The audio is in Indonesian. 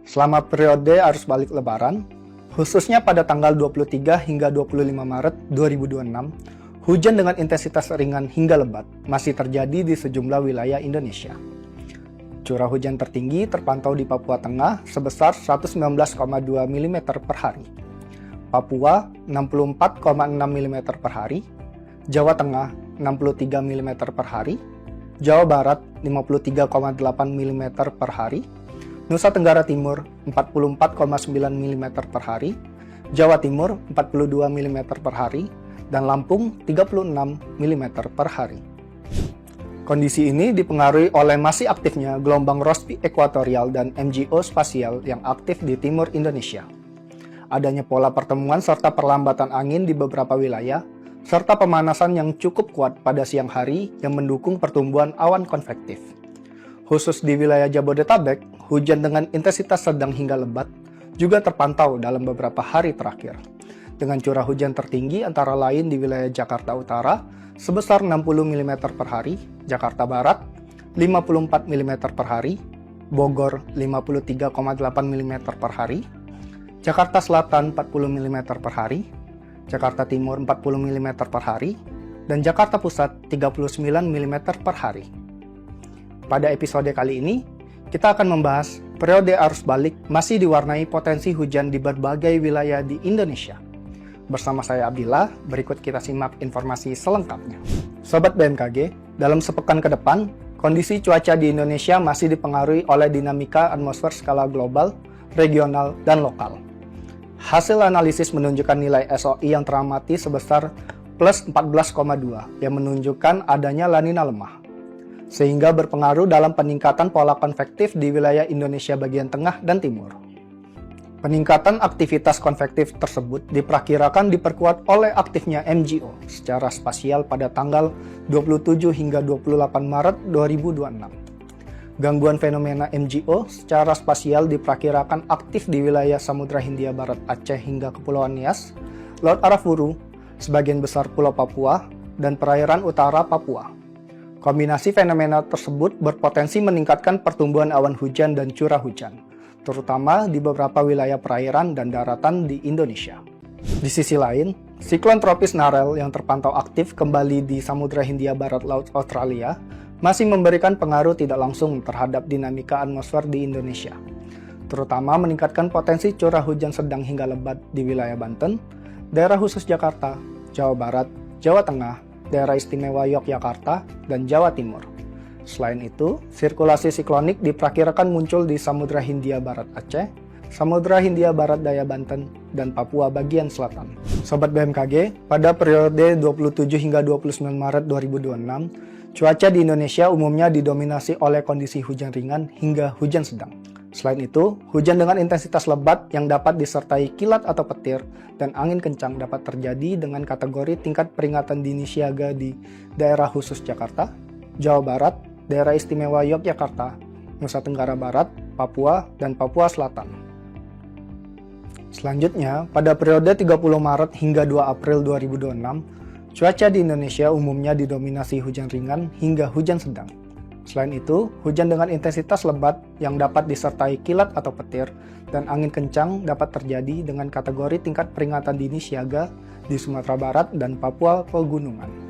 Selama periode arus balik Lebaran, khususnya pada tanggal 23 hingga 25 Maret 2026, hujan dengan intensitas ringan hingga lebat masih terjadi di sejumlah wilayah Indonesia. Curah hujan tertinggi terpantau di Papua Tengah sebesar 119,2 mm per hari, Papua 64,6 mm per hari, Jawa Tengah 63 mm per hari, Jawa Barat 53,8 mm per hari, Nusa Tenggara Timur 44,9 mm per hari, Jawa Timur 42 mm per hari, dan Lampung 36 mm per hari. Kondisi ini dipengaruhi oleh masih aktifnya gelombang Rossby ekuatorial dan MGO spasial yang aktif di timur Indonesia. Adanya pola pertemuan serta perlambatan angin di beberapa wilayah, serta pemanasan yang cukup kuat pada siang hari yang mendukung pertumbuhan awan konvektif. Khusus di wilayah Jabodetabek, hujan dengan intensitas sedang hingga lebat juga terpantau dalam beberapa hari terakhir, dengan curah hujan tertinggi antara lain di wilayah Jakarta Utara sebesar 60 mm per hari, Jakarta Barat 54 mm per hari, Bogor 53,8 mm per hari, Jakarta Selatan 40 mm per hari, Jakarta Timur 40 mm per hari, dan Jakarta Pusat 39 mm per hari. Pada episode kali ini, kita akan membahas periode arus balik masih diwarnai potensi hujan di berbagai wilayah di Indonesia. Bersama saya Abdillah, berikut kita simak informasi selengkapnya. Sobat BMKG, dalam sepekan ke depan, kondisi cuaca di Indonesia masih dipengaruhi oleh dinamika atmosfer skala global, regional, dan lokal. Hasil analisis menunjukkan nilai SOI yang teramati sebesar plus 14,2 yang menunjukkan adanya La Nina lemah, sehingga berpengaruh dalam peningkatan pola konvektif di wilayah Indonesia bagian tengah dan timur. Peningkatan aktivitas konvektif tersebut diperkirakan diperkuat oleh aktifnya MGO secara spasial pada tanggal 27 hingga 28 Maret 2026. Gangguan fenomena MGO secara spasial diperkirakan aktif di wilayah Samudra Hindia Barat Aceh hingga Kepulauan Nias, Laut Arafuru, sebagian besar Pulau Papua, dan perairan utara Papua. Kombinasi fenomena tersebut berpotensi meningkatkan pertumbuhan awan hujan dan curah hujan, terutama di beberapa wilayah perairan dan daratan di Indonesia. Di sisi lain, siklon tropis Narel yang terpantau aktif kembali di Samudra Hindia Barat Laut Australia masih memberikan pengaruh tidak langsung terhadap dinamika atmosfer di Indonesia, terutama meningkatkan potensi curah hujan sedang hingga lebat di wilayah Banten, daerah khusus Jakarta, Jawa Barat, Jawa Tengah, daerah istimewa Yogyakarta, dan Jawa Timur. Selain itu, sirkulasi siklonik diperkirakan muncul di Samudra Hindia Barat Aceh, Samudra Hindia Barat Daya Banten, dan Papua bagian selatan. Sobat BMKG, pada periode 27 hingga 29 Maret 2026, cuaca di Indonesia umumnya didominasi oleh kondisi hujan ringan hingga hujan sedang. Selain itu, hujan dengan intensitas lebat yang dapat disertai kilat atau petir dan angin kencang dapat terjadi dengan kategori tingkat peringatan dini siaga di daerah khusus Jakarta, Jawa Barat, daerah istimewa Yogyakarta, Nusa Tenggara Barat, Papua, dan Papua Selatan. Selanjutnya, pada periode 30 Maret hingga 2 April 2026, cuaca di Indonesia umumnya didominasi hujan ringan hingga hujan sedang. Selain itu, hujan dengan intensitas lebat yang dapat disertai kilat atau petir dan angin kencang dapat terjadi dengan kategori tingkat peringatan dini siaga di Sumatera Barat dan Papua Pegunungan.